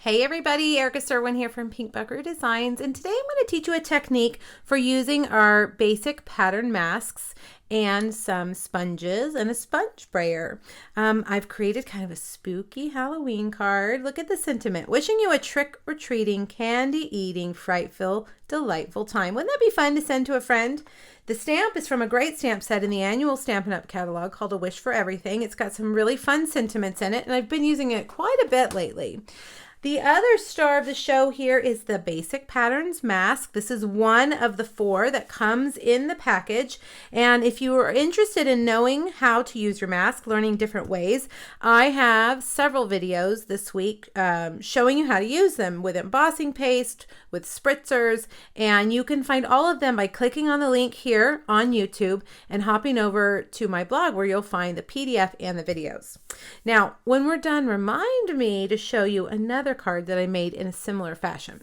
Hey everybody, Erica Serwin here from Pink Buckaroo Designs, and today I'm going to teach you a technique for using our basic pattern masks and some sponges and a sponge sprayer. I've created kind of a spooky Halloween card. Look at the sentiment. Wishing you a trick-or-treating, candy-eating, frightful, delightful time. Wouldn't that be fun to send to a friend? The stamp is from a great stamp set in the annual Stampin' Up! Catalog called A Wish for Everything. It's got some really fun sentiments in it, and I've been using it quite a bit lately. The other star of the show here is the Basic Patterns Mask. This is one of the 4 that comes in the package. And if you are interested in knowing how to use your mask, learning different ways, I have several videos this week showing you how to use them with embossing paste, with spritzers, and you can find all of them by clicking on the link here on YouTube and hopping over to my blog where you'll find the PDF and the videos. Now, when we're done, remind me to show you another card that I made in a similar fashion.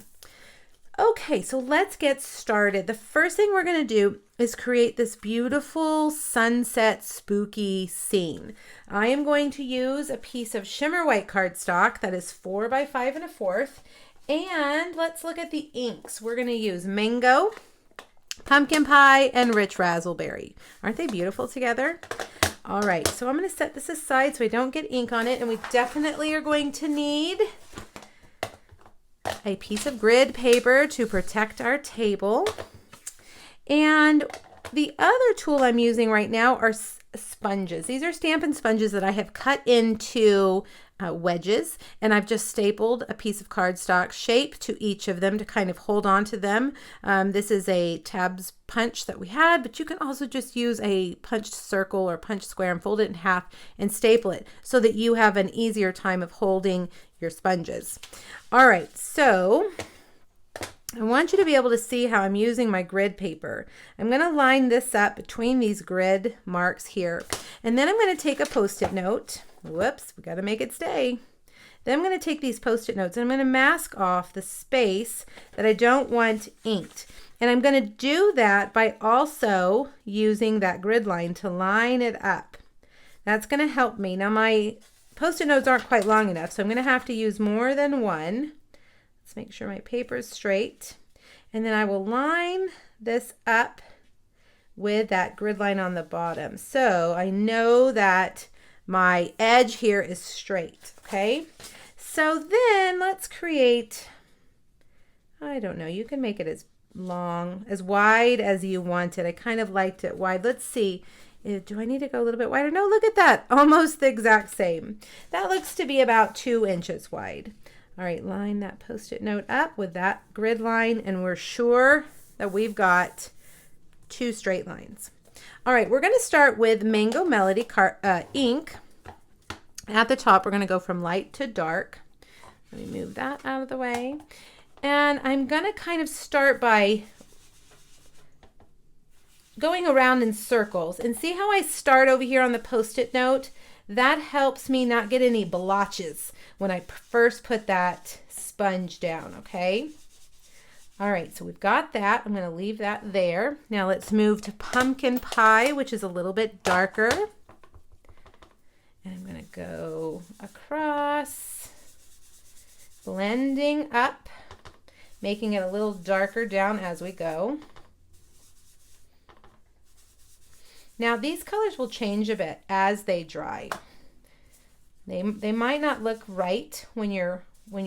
Okay, so let's get started. The first thing we're going to do is create this beautiful sunset spooky scene. I am going to use a piece of shimmer white cardstock that is 4 by 5 1/4. And let's look at the inks. We're going to use Mango, Pumpkin Pie, and Rich Razzleberry. Aren't they beautiful together? All right, so I'm going to set this aside so I don't get ink on it. And we definitely are going to need a piece of grid paper to protect our table. And the other tool I'm using right now are sponges. These are Stampin' sponges that I have cut into wedges, and I've just stapled a piece of cardstock shape to each of them to kind of hold on to them. This is a tabs punch that we had, but you can also just use a punched circle or punched square and fold it in half and staple it so that you have an easier time of holding your sponges. All right, so I want you to be able to see how I'm using my grid paper. I'm going to line this up between these grid marks here, and then I'm going to take a Post-it note. Whoops, we got to make it stay. Then I'm going to take these Post-it notes and I'm going to mask off the space that I don't want inked. And I'm going to do that by also using that grid line to line it up. That's going to help me. Now my Post-it notes aren't quite long enough, so I'm going to have to use more than one. Let's make sure my paper is straight. And then I will line this up with that grid line on the bottom. So I know that my edge here is straight, okay? So then let's create, I don't know, you can make it as long, as wide as you want it. I kind of liked it wide. Let's see, do I need to go a little bit wider? No, look at that, almost the exact same. That looks to be about 2 inches wide. All right, line that Post-it note up with that grid line, and we're sure that we've got 2 straight lines. All right, we're going to start with Mango Melody ink. At the top, we're going to go from light to dark. Let me move that out of the way. And I'm going to kind of start by going around in circles. And see how I start over here on the Post-it note? That helps me not get any blotches when I first put that sponge down, okay? All right, so we've got that. I'm going to leave that there. Now let's move to Pumpkin Pie, which is a little bit darker. And I'm going to go across, blending up, making it a little darker down as we go. Now these colors will change a bit as they dry. They might not look right when you're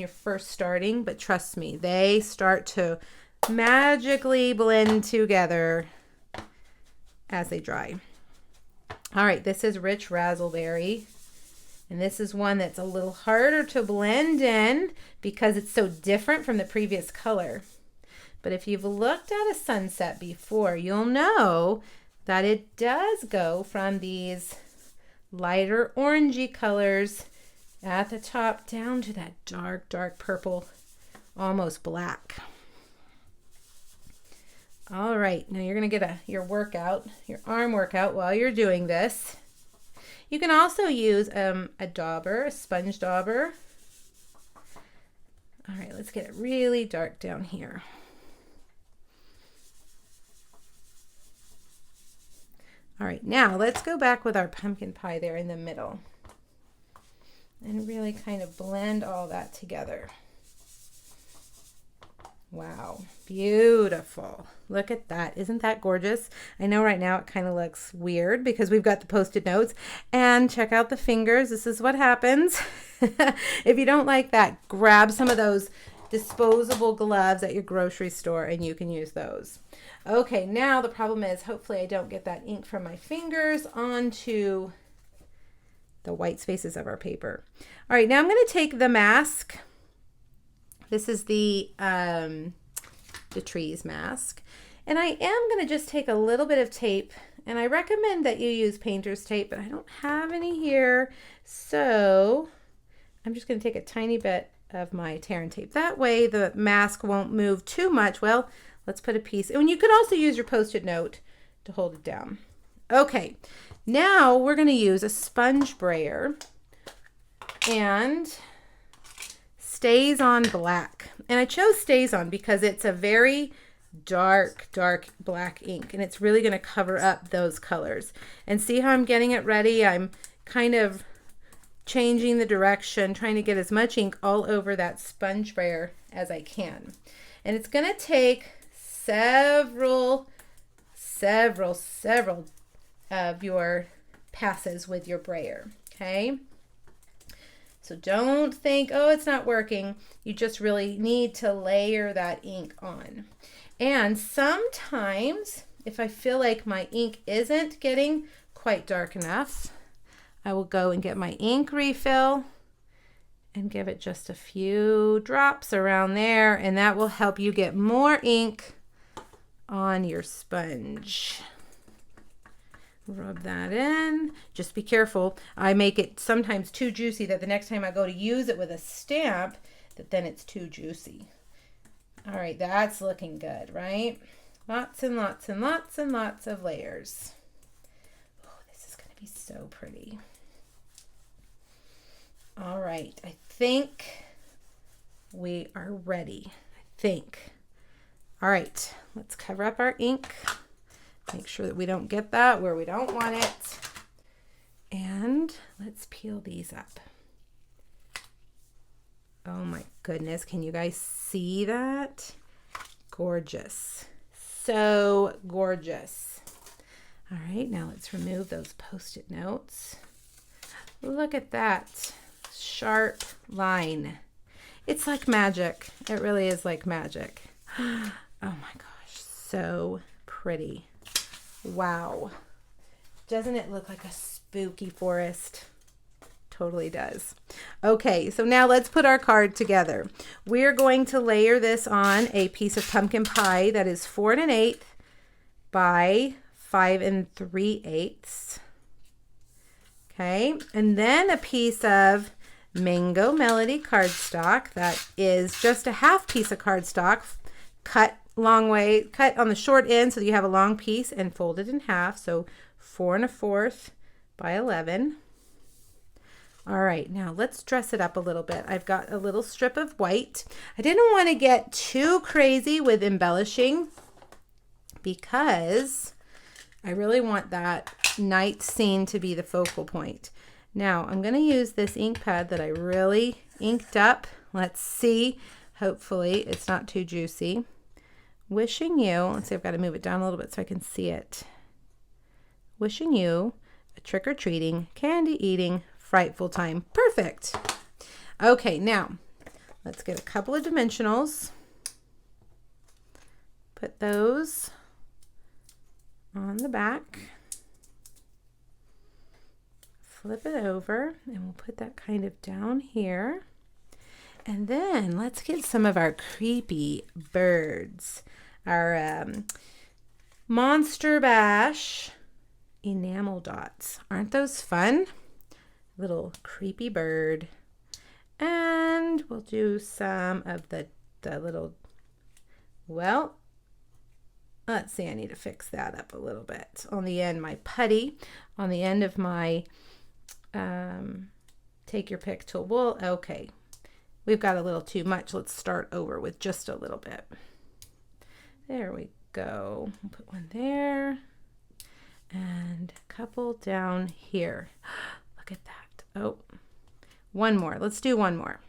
first starting, but trust me, they start to magically blend together as they dry. All right, this is Rich Razzleberry, and this is one that's a little harder to blend in because it's so different from the previous color. But if you've looked at a sunset before, you'll know that it does go from these lighter orangey colors at the top down to that dark, dark purple, almost black. All right, now you're going to get your arm workout while you're doing this. You can also use a dauber, a sponge dauber. All right, let's get it really dark down here. All right, now let's go back with our pumpkin pie there in the middle and really kind of blend all that together. Wow, beautiful. Look at that. Isn't that gorgeous? I know right now it kind of looks weird because we've got the Post-it notes. And check out the fingers. This is what happens. If you don't like that, grab some of those disposable gloves at your grocery store and you can use those. Okay, now the problem is hopefully I don't get that ink from my fingers onto the white spaces of our paper. All right, now I'm going to take the mask. This is the trees mask. And I am going to just take a little bit of tape, and I recommend that you use painter's tape, but I don't have any here. So I'm just going to take a tiny bit of my tear and tape. That way the mask won't move too much. Well, let's put a piece. And you could also use your Post-it note to hold it down. Okay, now we're going to use a sponge brayer and StazOn Black. And I chose StazOn because it's a very dark black ink, and it's really going to cover up those colors. And see how I'm getting it ready? I'm kind of changing the direction, trying to get as much ink all over that sponge brayer as I can. And it's going to take several of your passes with your brayer, okay? So don't think, oh, it's not working. You just really need to layer that ink on. And sometimes, if I feel like my ink isn't getting quite dark enough, I will go and get my ink refill and give it just a few drops around there, and that will help you get more ink on your sponge. Rub that in. Just be careful. I make it sometimes too juicy that the next time I go to use it with a stamp, that then it's too juicy. All right, that's looking good, right? Lots and lots and lots and lots of layers. Oh, this is going to be so pretty. All right, I think we are ready. I think. All right, let's cover up our ink. Make sure that we don't get that where we don't want it. And let's peel these up. Oh my goodness, can you guys see that? Gorgeous. So gorgeous. All right, now let's remove those Post-it notes. Look at that sharp line. It's like magic. It really is like magic. Oh my gosh, so pretty. Wow. Doesn't it look like a spooky forest? Totally does. Okay, so now let's put our card together. We're going to layer this on a piece of pumpkin pie that is 4 1/8 by 5 3/8. Okay, and then a piece of Mango Melody cardstock that is just a half piece of cardstock cut long way, cut on the short end so that you have a long piece and folded in half. So 4 1/4 by 11. All right, now let's dress it up a little bit. I've got a little strip of white. I didn't want to get too crazy with embellishing because I really want that night scene to be the focal point. Now I'm going to use this ink pad that I really inked up. Let's see. Hopefully it's not too juicy. Wishing you, let's see, I've got to move it down a little bit so I can see it. Wishing you a trick-or-treating, candy-eating, frightful time. Perfect. Okay, now let's get a couple of dimensionals. Put those on the back. Flip it over and we'll put that kind of down here. And then let's get some of our creepy birds. Our Monster Bash enamel dots. Aren't those fun? Little creepy bird. And we'll do some of the little, well, let's see, I need to fix that up a little bit. On the end, my putty, on the end of my take your pick tool. Well, okay, we've got a little too much. Let's start over with just a little bit. There we go. We'll put one there and a couple down here. Look at that. Oh, one more. Let's do one more.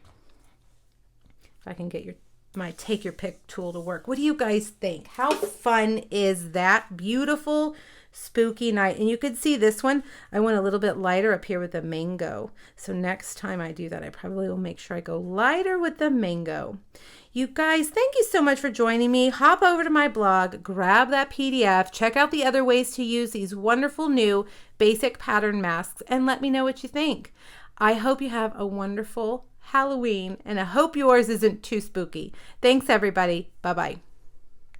If I can get your my take your pick tool to work. What do you guys think? How fun is that? Beautiful spooky night. And you could see this one, I went a little bit lighter up here with the mango. So next time I do that, I probably will make sure I go lighter with the mango. You guys, thank you so much for joining me. Hop over to my blog, grab that PDF, check out the other ways to use these wonderful new basic pattern masks, and let me know what you think. I hope you have a wonderful Halloween, and I hope yours isn't too spooky. Thanks, everybody. Bye-bye.